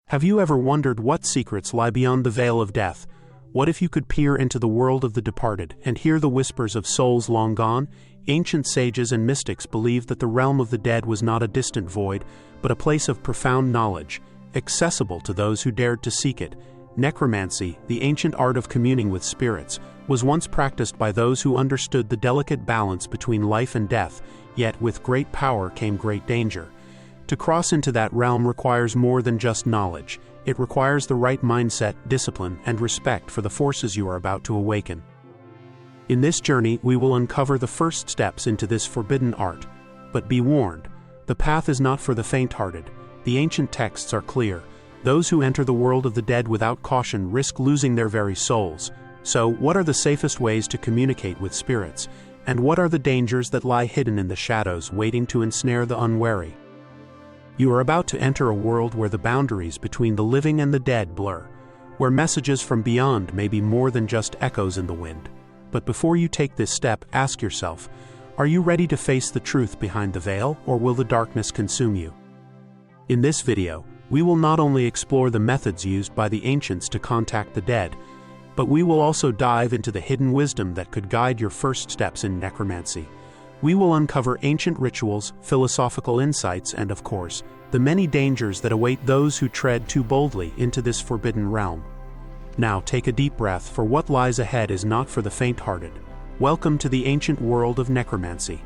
Have you ever wondered what secrets lie beyond the veil of death? What if you could peer into the world of the departed and hear the whispers of souls long gone? Ancient sages and mystics believed that the realm of the dead was not a distant void, but a place of profound knowledge, accessible to those who dared to seek it. Necromancy, the ancient art of communing with spirits, was once practiced by those who understood the delicate balance between life and death, yet with great power came great danger. To cross into that realm requires more than just knowledge. It requires the right mindset, discipline, and respect for the forces you are about to awaken. In this journey, we will uncover the first steps into this forbidden art. But be warned, the path is not for the faint-hearted. The ancient texts are clear. Those who enter the world of the dead without caution risk losing their very souls. So, what are the safest ways to communicate with spirits? And what are the dangers that lie hidden in the shadows, waiting to ensnare the unwary? You are about to enter a world where the boundaries between the living and the dead blur, where messages from beyond may be more than just echoes in the wind. But before you take this step, ask yourself, are you ready to face the truth behind the veil, or will the darkness consume you? In this video, we will not only explore the methods used by the ancients to contact the dead, but we will also dive into the hidden wisdom that could guide your first steps in necromancy. We will uncover ancient rituals, philosophical insights, and of course, the many dangers that await those who tread too boldly into this forbidden realm. Now take a deep breath, for what lies ahead is not for the faint-hearted. Welcome to the ancient world of necromancy.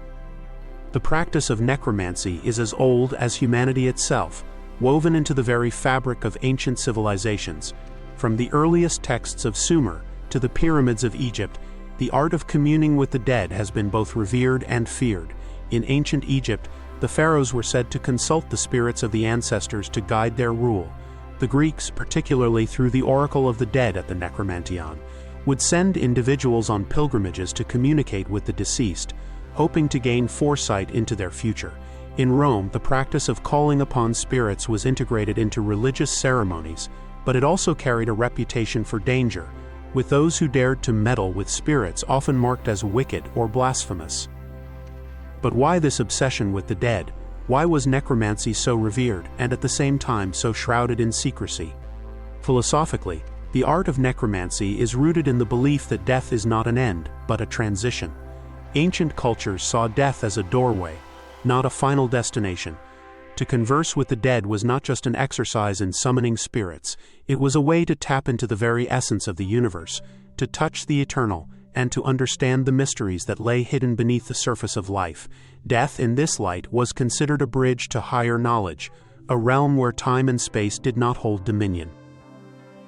The practice of necromancy is as old as humanity itself, woven into the very fabric of ancient civilizations. From the earliest texts of Sumer to the pyramids of Egypt, the art of communing with the dead has been both revered and feared. In ancient Egypt, the pharaohs were said to consult the spirits of the ancestors to guide their rule. The Greeks, particularly through the Oracle of the Dead at the Necromantion, would send individuals on pilgrimages to communicate with the deceased, hoping to gain foresight into their future. In Rome, the practice of calling upon spirits was integrated into religious ceremonies, but it also carried a reputation for danger, with those who dared to meddle with spirits often marked as wicked or blasphemous. But why this obsession with the dead? Why was necromancy so revered and at the same time so shrouded in secrecy? Philosophically, the art of necromancy is rooted in the belief that death is not an end, but a transition. Ancient cultures saw death as a doorway, not a final destination. To converse with the dead was not just an exercise in summoning spirits, it was a way to tap into the very essence of the universe, to touch the eternal, and to understand the mysteries that lay hidden beneath the surface of life. Death, in this light, was considered a bridge to higher knowledge, a realm where time and space did not hold dominion.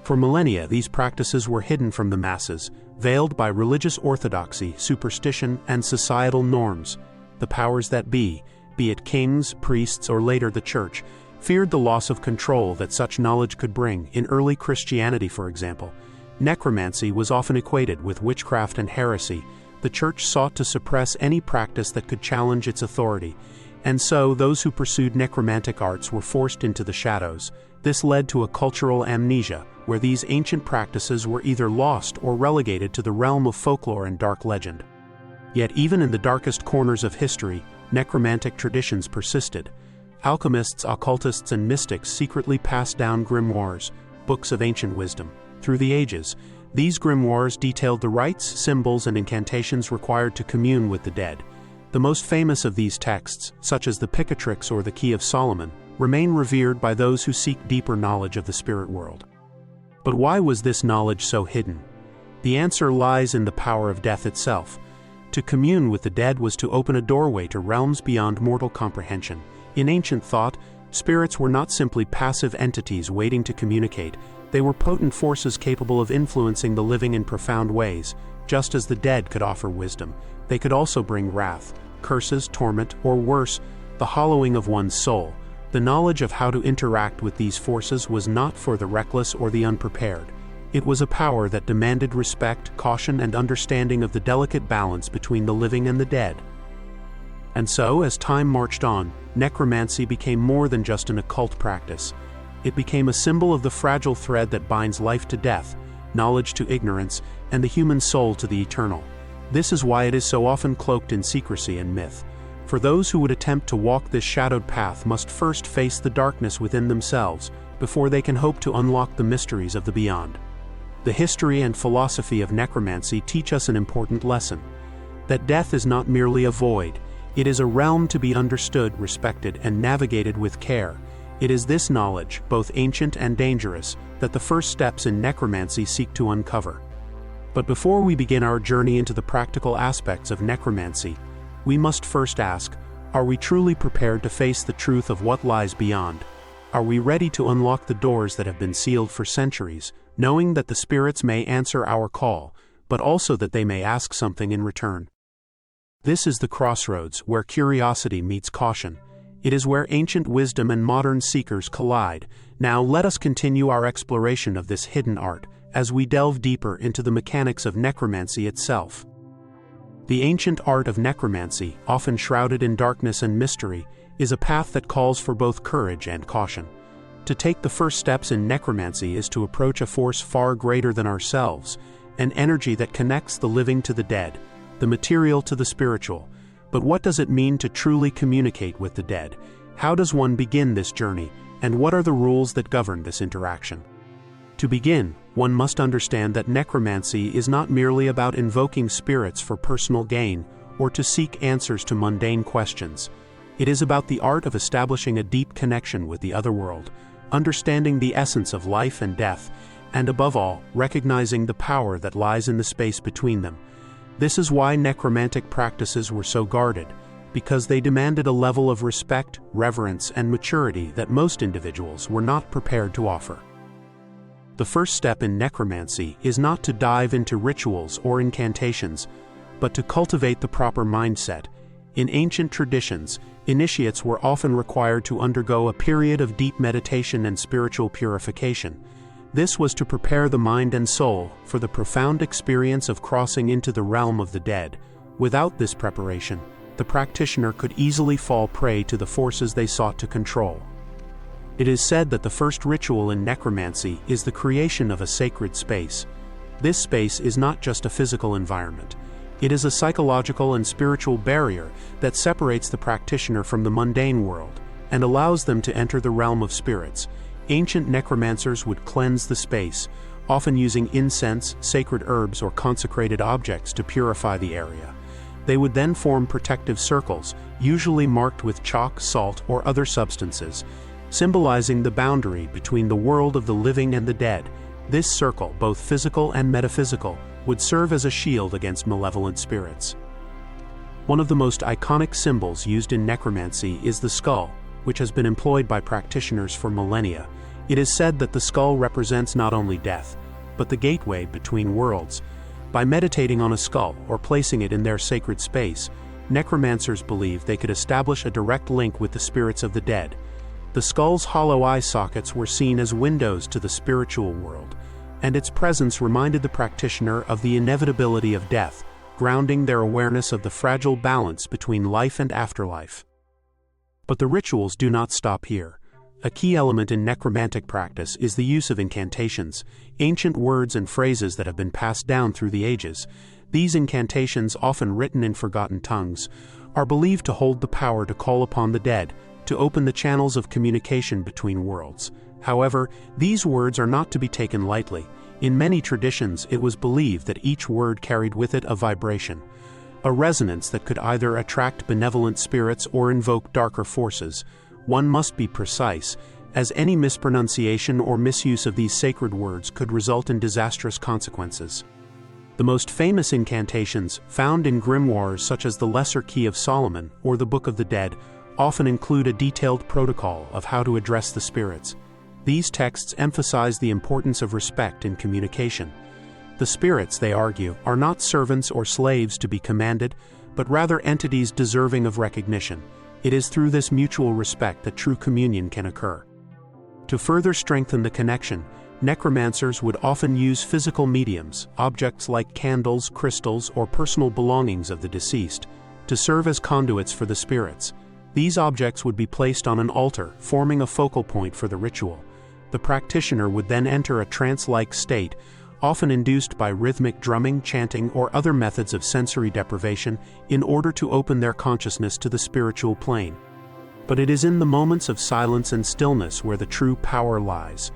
For millennia, these practices were hidden from the masses, veiled by religious orthodoxy, superstition, and societal norms. The powers that be it kings, priests, or later the church, feared the loss of control that such knowledge could bring. In early Christianity, for example, necromancy was often equated with witchcraft and heresy. The church sought to suppress any practice that could challenge its authority, and so those who pursued necromantic arts were forced into the shadows. This led to a cultural amnesia, where these ancient practices were either lost or relegated to the realm of folklore and dark legend. Yet even in the darkest corners of history, necromantic traditions persisted. Alchemists, occultists, and mystics secretly passed down grimoires, books of ancient wisdom. Through the ages, these grimoires detailed the rites, symbols, and incantations required to commune with the dead. The most famous of these texts, such as the Picatrix or the Key of Solomon, remain revered by those who seek deeper knowledge of the spirit world. But why was this knowledge so hidden? The answer lies in the power of death itself. To commune with the dead was to open a doorway to realms beyond mortal comprehension. In ancient thought, spirits were not simply passive entities waiting to communicate. They were potent forces capable of influencing the living in profound ways. Just as the dead could offer wisdom, they could also bring wrath, curses, torment, or worse, the hollowing of one's soul. The knowledge of how to interact with these forces was not for the reckless or the unprepared. It was a power that demanded respect, caution, and understanding of the delicate balance between the living and the dead. And so, as time marched on, necromancy became more than just an occult practice. It became a symbol of the fragile thread that binds life to death, knowledge to ignorance, and the human soul to the eternal. This is why it is so often cloaked in secrecy and myth. For those who would attempt to walk this shadowed path must first face the darkness within themselves, before they can hope to unlock the mysteries of the beyond. The history and philosophy of necromancy teach us an important lesson: that death is not merely a void, it is a realm to be understood, respected, and navigated with care. It is this knowledge, both ancient and dangerous, that the first steps in necromancy seek to uncover. But before we begin our journey into the practical aspects of necromancy, we must first ask, are we truly prepared to face the truth of what lies beyond? Are we ready to unlock the doors that have been sealed for centuries, knowing that the spirits may answer our call, but also that they may ask something in return? This is the crossroads where curiosity meets caution. It is where ancient wisdom and modern seekers collide. Now let us continue our exploration of this hidden art as we delve deeper into the mechanics of necromancy itself. The ancient art of necromancy, often shrouded in darkness and mystery, is a path that calls for both courage and caution. To take the first steps in necromancy is to approach a force far greater than ourselves, an energy that connects the living to the dead, the material to the spiritual. But what does it mean to truly communicate with the dead? How does one begin this journey, and what are the rules that govern this interaction? To begin, one must understand that necromancy is not merely about invoking spirits for personal gain or to seek answers to mundane questions. It is about the art of establishing a deep connection with the other world, understanding the essence of life and death, and above all, recognizing the power that lies in the space between them. This is why necromantic practices were so guarded, because they demanded a level of respect, reverence, and maturity that most individuals were not prepared to offer. The first step in necromancy is not to dive into rituals or incantations, but to cultivate the proper mindset. In ancient traditions, initiates were often required to undergo a period of deep meditation and spiritual purification. This was to prepare the mind and soul for the profound experience of crossing into the realm of the dead. Without this preparation, the practitioner could easily fall prey to the forces they sought to control. It is said that the first ritual in necromancy is the creation of a sacred space. This space is not just a physical environment. It is a psychological and spiritual barrier that separates the practitioner from the mundane world and allows them to enter the realm of spirits. Ancient necromancers would cleanse the space, often using incense, sacred herbs, or consecrated objects to purify the area. They would then form protective circles, usually marked with chalk, salt, or other substances, symbolizing the boundary between the world of the living and the dead. This circle, both physical and metaphysical, would serve as a shield against malevolent spirits. One of the most iconic symbols used in necromancy is the skull, which has been employed by practitioners for millennia. It is said that the skull represents not only death, but the gateway between worlds. By meditating on a skull or placing it in their sacred space, necromancers believed they could establish a direct link with the spirits of the dead. The skull's hollow eye sockets were seen as windows to the spiritual world, and its presence reminded the practitioner of the inevitability of death, grounding their awareness of the fragile balance between life and afterlife. But the rituals do not stop here. A key element in necromantic practice is the use of incantations, ancient words and phrases that have been passed down through the ages. These incantations, often written in forgotten tongues, are believed to hold the power to call upon the dead, to open the channels of communication between worlds. However, these words are not to be taken lightly. In many traditions, it was believed that each word carried with it a vibration, a resonance that could either attract benevolent spirits or invoke darker forces. One must be precise, as any mispronunciation or misuse of these sacred words could result in disastrous consequences. The most famous incantations, found in grimoires such as the Lesser Key of Solomon or the Book of the Dead, often include a detailed protocol of how to address the spirits. These texts emphasize the importance of respect in communication. The spirits, they argue, are not servants or slaves to be commanded, but rather entities deserving of recognition. It is through this mutual respect that true communion can occur. To further strengthen the connection, necromancers would often use physical mediums, objects like candles, crystals, or personal belongings of the deceased, to serve as conduits for the spirits. These objects would be placed on an altar, forming a focal point for the ritual. The practitioner would then enter a trance-like state, often induced by rhythmic drumming, chanting, or other methods of sensory deprivation, in order to open their consciousness to the spiritual plane. But it is in the moments of silence and stillness where the true power lies.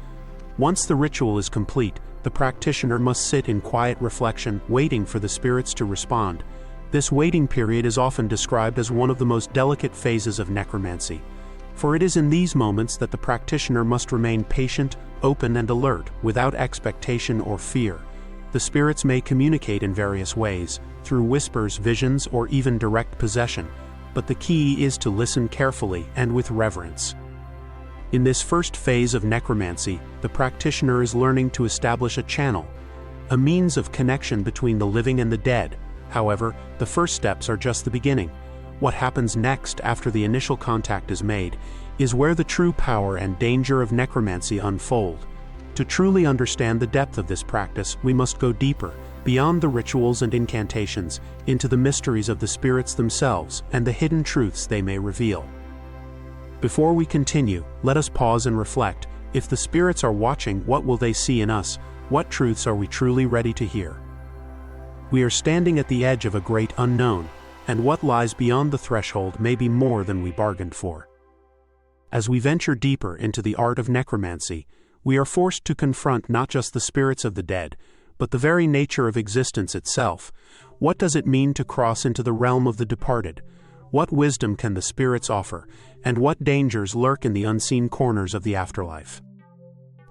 Once the ritual is complete, the practitioner must sit in quiet reflection, waiting for the spirits to respond. This waiting period is often described as one of the most delicate phases of necromancy, for it is in these moments that the practitioner must remain patient, open, and alert, without expectation or fear. The spirits may communicate in various ways, through whispers, visions, or even direct possession, but the key is to listen carefully and with reverence. In this first phase of necromancy, the practitioner is learning to establish a channel, a means of connection between the living and the dead. However, the first steps are just the beginning. What happens next after the initial contact is made is where the true power and danger of necromancy unfold. To truly understand the depth of this practice, we must go deeper, beyond the rituals and incantations, into the mysteries of the spirits themselves and the hidden truths they may reveal. Before we continue, let us pause and reflect. If the spirits are watching, what will they see in us? What truths are we truly ready to hear? We are standing at the edge of a great unknown, and what lies beyond the threshold may be more than we bargained for. As we venture deeper into the art of necromancy, we are forced to confront not just the spirits of the dead, but the very nature of existence itself. What does it mean to cross into the realm of the departed? What wisdom can the spirits offer, and what dangers lurk in the unseen corners of the afterlife?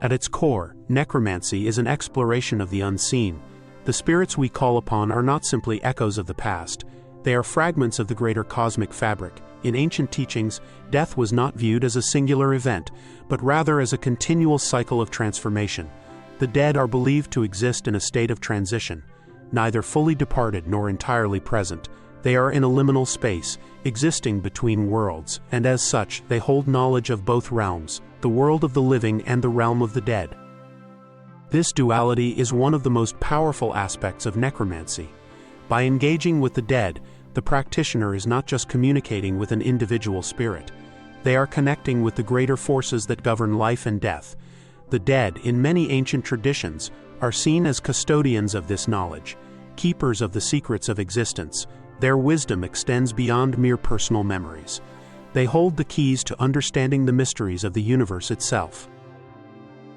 At its core, necromancy is an exploration of the unseen. The spirits we call upon are not simply echoes of the past, they are fragments of the greater cosmic fabric. In ancient teachings, death was not viewed as a singular event, but rather as a continual cycle of transformation. The dead are believed to exist in a state of transition, neither fully departed nor entirely present. They are in a liminal space, existing between worlds, and as such, they hold knowledge of both realms, the world of the living and the realm of the dead. This duality is one of the most powerful aspects of necromancy. By engaging with the dead, the practitioner is not just communicating with an individual spirit. They are connecting with the greater forces that govern life and death. The dead, in many ancient traditions, are seen as custodians of this knowledge, keepers of the secrets of existence. Their wisdom extends beyond mere personal memories. They hold the keys to understanding the mysteries of the universe itself.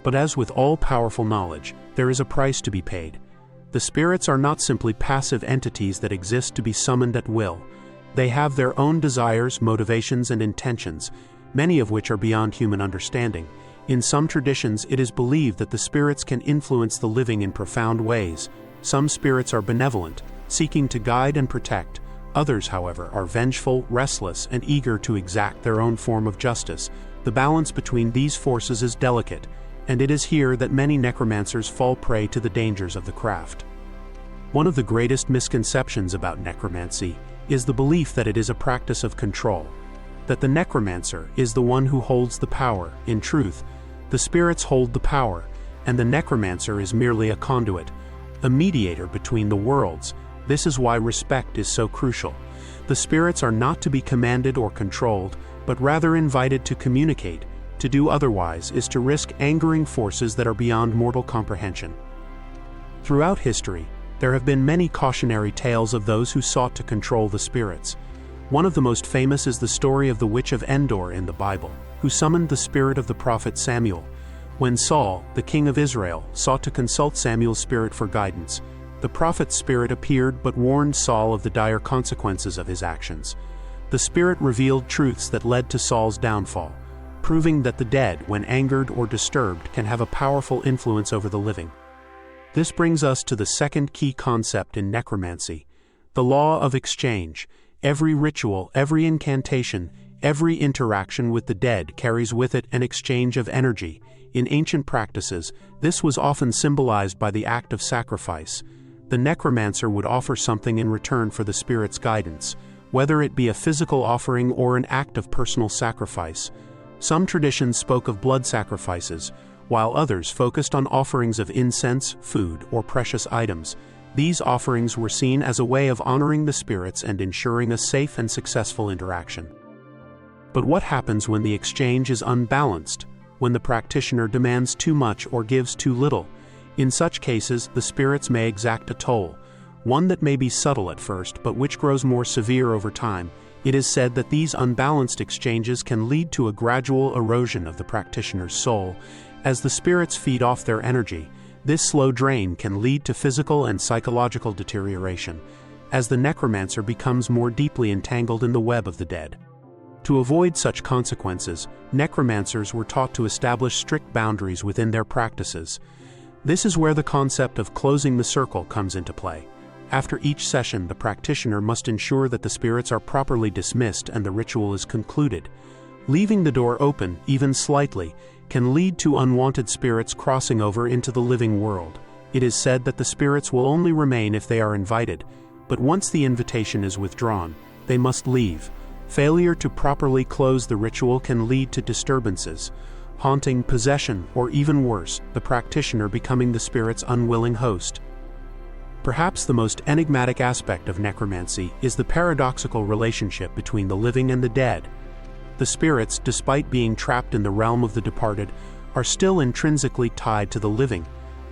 But as with all powerful knowledge, there is a price to be paid. The spirits are not simply passive entities that exist to be summoned at will. They have their own desires, motivations, and intentions, many of which are beyond human understanding. In some traditions, it is believed that the spirits can influence the living in profound ways. Some spirits are benevolent, seeking to guide and protect. Others, however, are vengeful, restless, and eager to exact their own form of justice. The balance between these forces is delicate, and it is here that many necromancers fall prey to the dangers of the craft. One of the greatest misconceptions about necromancy is the belief that it is a practice of control, that the necromancer is the one who holds the power. In truth, the spirits hold the power, and the necromancer is merely a conduit, a mediator between the worlds. This is why respect is so crucial. The spirits are not to be commanded or controlled, but rather invited to communicate. To do otherwise is to risk angering forces that are beyond mortal comprehension. Throughout history, there have been many cautionary tales of those who sought to control the spirits. One of the most famous is the story of the witch of Endor in the Bible, who summoned the spirit of the prophet Samuel. When Saul, the king of Israel, sought to consult Samuel's spirit for guidance, the prophet's spirit appeared but warned Saul of the dire consequences of his actions. The spirit revealed truths that led to Saul's downfall, proving that the dead, when angered or disturbed, can have a powerful influence over the living. This brings us to the second key concept in necromancy, the law of exchange. Every ritual, every incantation, every interaction with the dead carries with it an exchange of energy. In ancient practices, this was often symbolized by the act of sacrifice. The necromancer would offer something in return for the spirit's guidance, whether it be a physical offering or an act of personal sacrifice. Some traditions spoke of blood sacrifices, while others focused on offerings of incense, food, or precious items. These offerings were seen as a way of honoring the spirits and ensuring a safe and successful interaction. But what happens when the exchange is unbalanced, when the practitioner demands too much or gives too little? In such cases, the spirits may exact a toll, one that may be subtle at first but which grows more severe over time. It is said that these unbalanced exchanges can lead to a gradual erosion of the practitioner's soul. As the spirits feed off their energy, this slow drain can lead to physical and psychological deterioration, as the necromancer becomes more deeply entangled in the web of the dead. To avoid such consequences, necromancers were taught to establish strict boundaries within their practices. This is where the concept of closing the circle comes into play. After each session, the practitioner must ensure that the spirits are properly dismissed and the ritual is concluded. Leaving the door open, even slightly, can lead to unwanted spirits crossing over into the living world. It is said that the spirits will only remain if they are invited, but once the invitation is withdrawn, they must leave. Failure to properly close the ritual can lead to disturbances, haunting, possession, or even worse, the practitioner becoming the spirit's unwilling host. Perhaps the most enigmatic aspect of necromancy is the paradoxical relationship between the living and the dead. The spirits, despite being trapped in the realm of the departed, are still intrinsically tied to the living.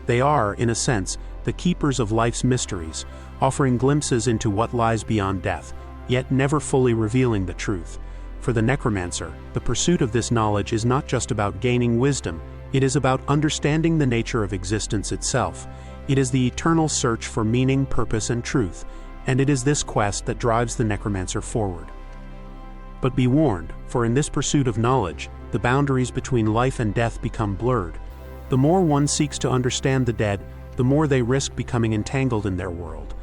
They are, in a sense, the keepers of life's mysteries, offering glimpses into what lies beyond death, yet never fully revealing the truth. For the necromancer, the pursuit of this knowledge is not just about gaining wisdom, it is about understanding the nature of existence itself. It is the eternal search for meaning, purpose, and truth, and it is this quest that drives the necromancer forward. But be warned, for in this pursuit of knowledge, the boundaries between life and death become blurred. The more one seeks to understand the dead, the more they risk becoming entangled in their world.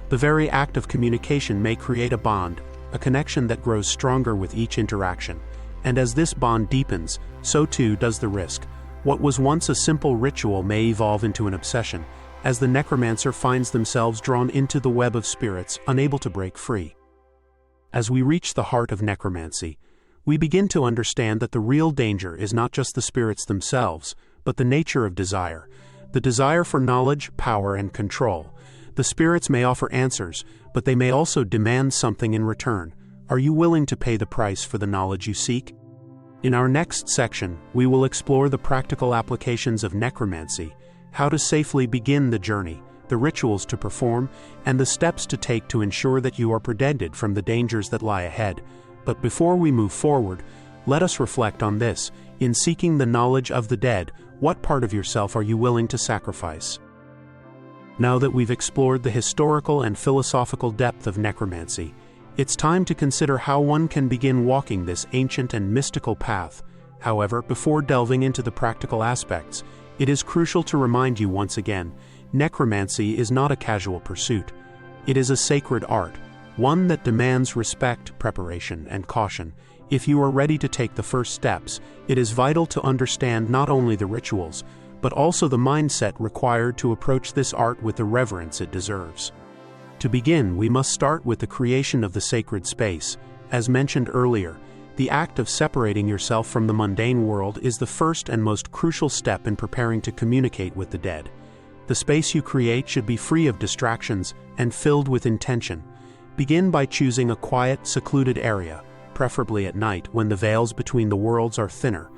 The very act of communication may create a bond, a connection that grows stronger with each interaction. And as this bond deepens, so too does the risk. What was once a simple ritual may evolve into an obsession, as the necromancer finds themselves drawn into the web of spirits, unable to break free. As we reach the heart of necromancy, we begin to understand that the real danger is not just the spirits themselves, but the nature of desire. The desire for knowledge, power, and control. The spirits may offer answers, but they may also demand something in return. Are you willing to pay the price for the knowledge you seek? In our next section, we will explore the practical applications of necromancy, how to safely begin the journey, the rituals to perform, and the steps to take to ensure that you are protected from the dangers that lie ahead. But before we move forward, let us reflect on this. In seeking the knowledge of the dead, what part of yourself are you willing to sacrifice? Now that we've explored the historical and philosophical depth of necromancy, it's time to consider how one can begin walking this ancient and mystical path. However, before delving into the practical aspects, it is crucial to remind you once again, necromancy is not a casual pursuit. It is a sacred art, one that demands respect, preparation, and caution. If you are ready to take the first steps, it is vital to understand not only the rituals, but also the mindset required to approach this art with the reverence it deserves. To begin, we must start with the creation of the sacred space. As mentioned earlier, the act of separating yourself from the mundane world is the first and most crucial step in preparing to communicate with the dead. The space you create should be free of distractions and filled with intention. Begin by choosing a quiet, secluded area, preferably at night when the veils between the worlds are thinner.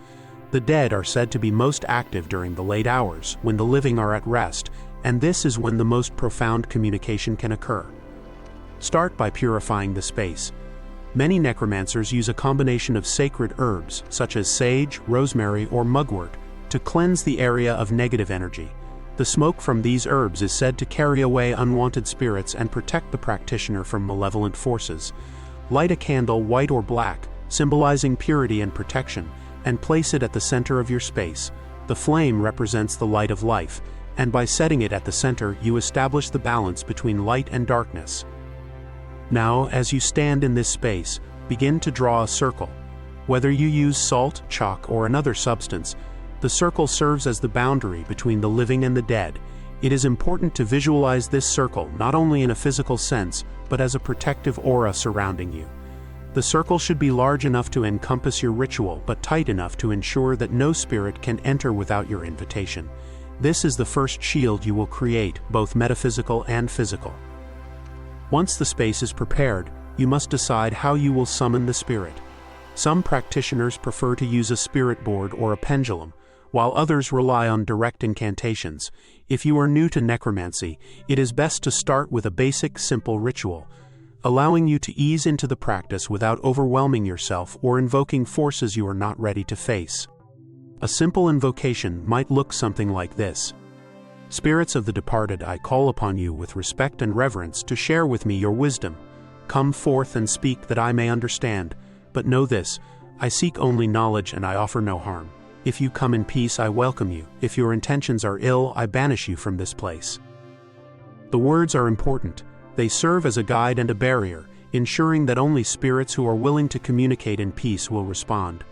The dead are said to be most active during the late hours, when the living are at rest, and this is when the most profound communication can occur. Start by purifying the space. Many necromancers use a combination of sacred herbs, such as sage, rosemary, or mugwort, to cleanse the area of negative energy. The smoke from these herbs is said to carry away unwanted spirits and protect the practitioner from malevolent forces. Light a candle, white or black, symbolizing purity and protection, and place it at the center of your space. The flame represents the light of life, and by setting it at the center, you establish the balance between light and darkness. Now, as you stand in this space, begin to draw a circle. Whether you use salt, chalk, or another substance, the circle serves as the boundary between the living and the dead. It is important to visualize this circle not only in a physical sense, but as a protective aura surrounding you. The circle should be large enough to encompass your ritual, but tight enough to ensure that no spirit can enter without your invitation. This is the first shield you will create, both metaphysical and physical. Once the space is prepared, you must decide how you will summon the spirit. Some practitioners prefer to use a spirit board or a pendulum, while others rely on direct incantations. If you are new to necromancy, it is best to start with a basic, simple ritual. allowing you to ease into the practice without overwhelming yourself or invoking forces you are not ready to face. A simple invocation might look something like this. Spirits of the departed, I call upon you with respect and reverence to share with me your wisdom. Come forth and speak that I may understand. But know this, I seek only knowledge and I offer no harm. If you come in peace, I welcome you. If your intentions are ill, I banish you from this place. The words are important. They serve as a guide and a barrier, ensuring that only spirits who are willing to communicate in peace will respond.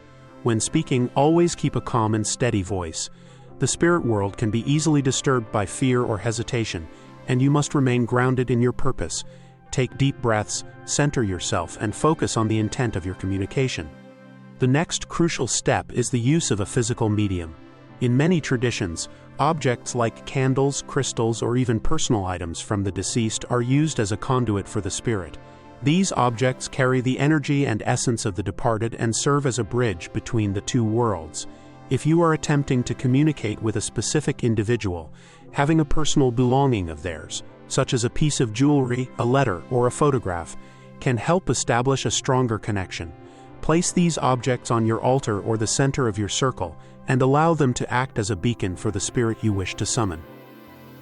When speaking, always keep a calm and steady voice. The spirit world can be easily disturbed by fear or hesitation, and you must remain grounded in your purpose. Take deep breaths, center yourself, and focus on the intent of your communication. The next crucial step is the use of a physical medium. In many traditions, objects like candles, crystals, or even personal items from the deceased are used as a conduit for the spirit. These objects carry the energy and essence of the departed and serve as a bridge between the two worlds. If you are attempting to communicate with a specific individual, having a personal belonging of theirs, such as a piece of jewelry, a letter, or a photograph, can help establish a stronger connection. Place these objects on your altar or the center of your circle, and allow them to act as a beacon for the spirit you wish to summon.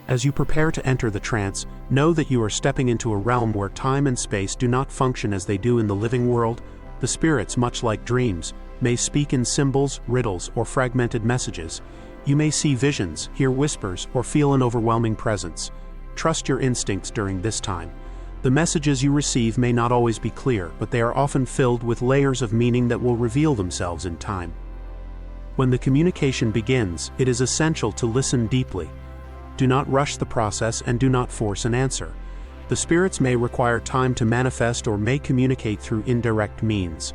As you prepare to enter the trance, know that you are stepping into a realm where time and space do not function as they do in the living world. The spirits, much like dreams, may speak in symbols, riddles, or fragmented messages. You may see visions, hear whispers, or feel an overwhelming presence. Trust your instincts during this time. The messages you receive may not always be clear, but they are often filled with layers of meaning that will reveal themselves in time. When the communication begins, it is essential to listen deeply. Do not rush the process and do not force an answer. The spirits may require time to manifest or may communicate through indirect means.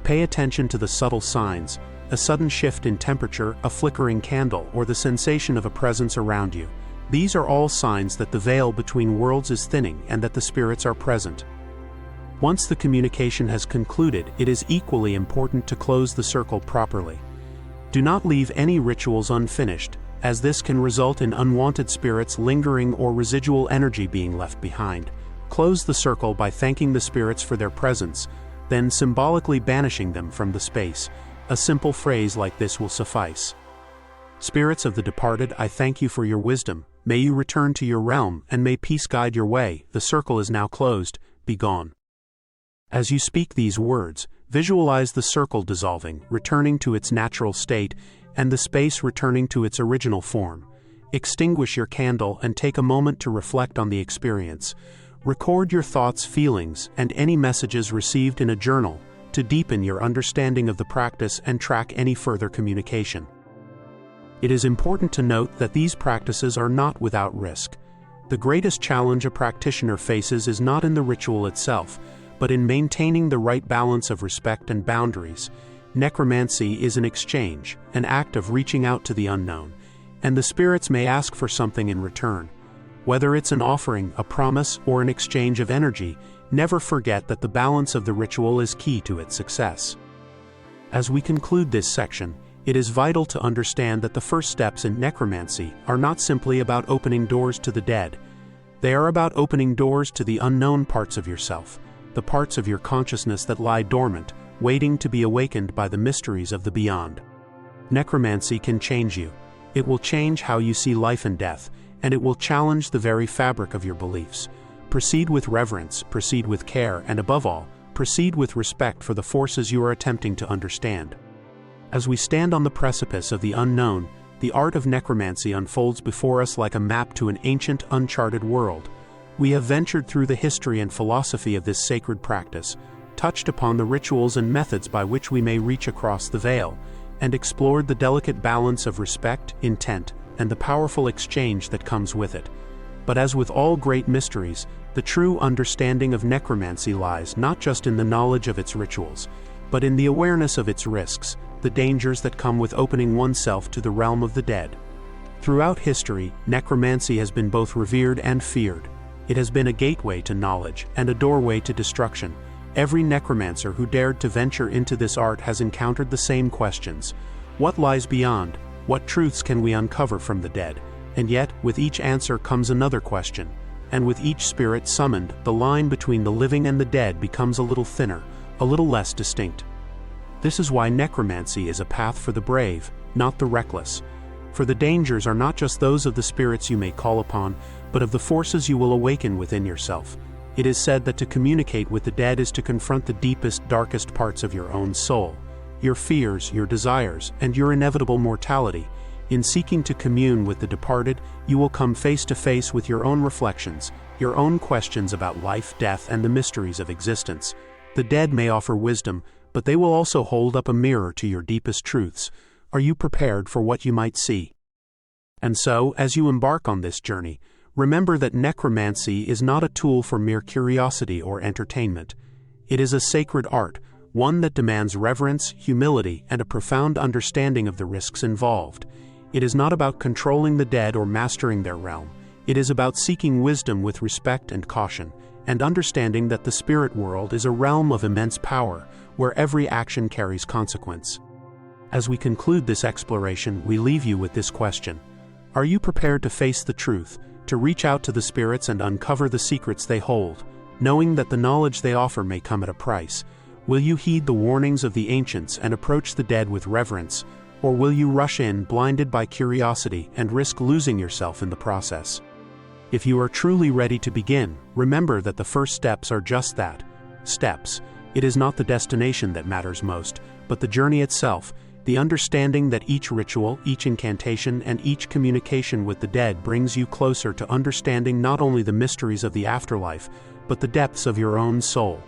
Pay attention to the subtle signs, a sudden shift in temperature, a flickering candle, or the sensation of a presence around you. These are all signs that the veil between worlds is thinning and that the spirits are present. Once the communication has concluded, it is equally important to close the circle properly. Do not leave any rituals unfinished, as this can result in unwanted spirits lingering or residual energy being left behind. Close the circle by thanking the spirits for their presence, then symbolically banishing them from the space. A simple phrase like this will suffice. Spirits of the departed, I thank you for your wisdom. May you return to your realm, and may peace guide your way. The circle is now closed. Be gone. As you speak these words, visualize the circle dissolving, returning to its natural state, and the space returning to its original form. Extinguish your candle and take a moment to reflect on the experience. Record your thoughts, feelings, and any messages received in a journal to deepen your understanding of the practice and track any further communication. It is important to note that these practices are not without risk. The greatest challenge a practitioner faces is not in the ritual itself, but in maintaining the right balance of respect and boundaries. Necromancy is an exchange, an act of reaching out to the unknown, and the spirits may ask for something in return. Whether it's an offering, a promise, or an exchange of energy, never forget that the balance of the ritual is key to its success. As we conclude this section, it is vital to understand that the first steps in necromancy are not simply about opening doors to the dead. They are about opening doors to the unknown parts of yourself, the parts of your consciousness that lie dormant, waiting to be awakened by the mysteries of the beyond. Necromancy can change you. It will change how you see life and death, and it will challenge the very fabric of your beliefs. Proceed with reverence, proceed with care, and above all, proceed with respect for the forces you are attempting to understand. As we stand on the precipice of the unknown, the art of necromancy unfolds before us like a map to an ancient, uncharted world. We have ventured through the history and philosophy of this sacred practice, touched upon the rituals and methods by which we may reach across the veil, and explored the delicate balance of respect, intent, and the powerful exchange that comes with it. But as with all great mysteries, the true understanding of necromancy lies not just in the knowledge of its rituals, but in the awareness of its risks, the dangers that come with opening oneself to the realm of the dead. Throughout history, necromancy has been both revered and feared. It has been a gateway to knowledge and a doorway to destruction. Every necromancer who dared to venture into this art has encountered the same questions. What lies beyond? What truths can we uncover from the dead? And yet, with each answer comes another question. and with each spirit summoned, the line between the living and the dead becomes a little thinner, a little less distinct. This is why necromancy is a path for the brave, not the reckless. For the dangers are not just those of the spirits you may call upon, but of the forces you will awaken within yourself. It is said that to communicate with the dead is to confront the deepest, darkest parts of your own soul, your fears, your desires, and your inevitable mortality. In seeking to commune with the departed, you will come face to face with your own reflections, your own questions about life, death, and the mysteries of existence. The dead may offer wisdom, but they will also hold up a mirror to your deepest truths. Are you prepared for what you might see? And so, as you embark on this journey, remember that necromancy is not a tool for mere curiosity or entertainment. It is a sacred art, one that demands reverence, humility, and a profound understanding of the risks involved. It is not about controlling the dead or mastering their realm. It is about seeking wisdom with respect and caution, and understanding that the spirit world is a realm of immense power, where every action carries consequence. As we conclude this exploration, we leave you with this question. Are you prepared to face the truth, to reach out to the spirits and uncover the secrets they hold, knowing that the knowledge they offer may come at a price? Will you heed the warnings of the ancients and approach the dead with reverence, or will you rush in blinded by curiosity and risk losing yourself in the process? If you are truly ready to begin, remember that the first steps are just that, steps. It is not the destination that matters most, but the journey itself, the understanding that each ritual, each incantation, and each communication with the dead brings you closer to understanding not only the mysteries of the afterlife, but the depths of your own soul.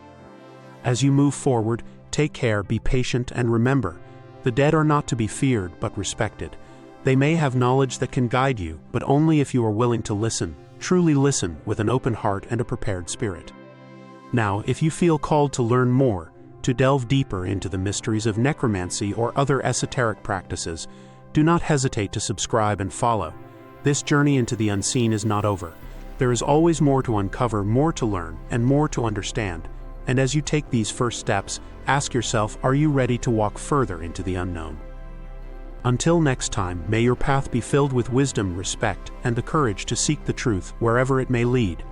As you move forward, take care, be patient, and remember, the dead are not to be feared but respected. They may have knowledge that can guide you, but only if you are willing to listen, truly listen, with an open heart and a prepared spirit. Now, if you feel called to learn more, to delve deeper into the mysteries of necromancy or other esoteric practices, do not hesitate to subscribe and follow. This journey into the unseen is not over. There is always more to uncover, more to learn, and more to understand. And as you take these first steps, ask yourself, are you ready to walk further into the unknown? Until next time, may your path be filled with wisdom, respect, and the courage to seek the truth wherever it may lead.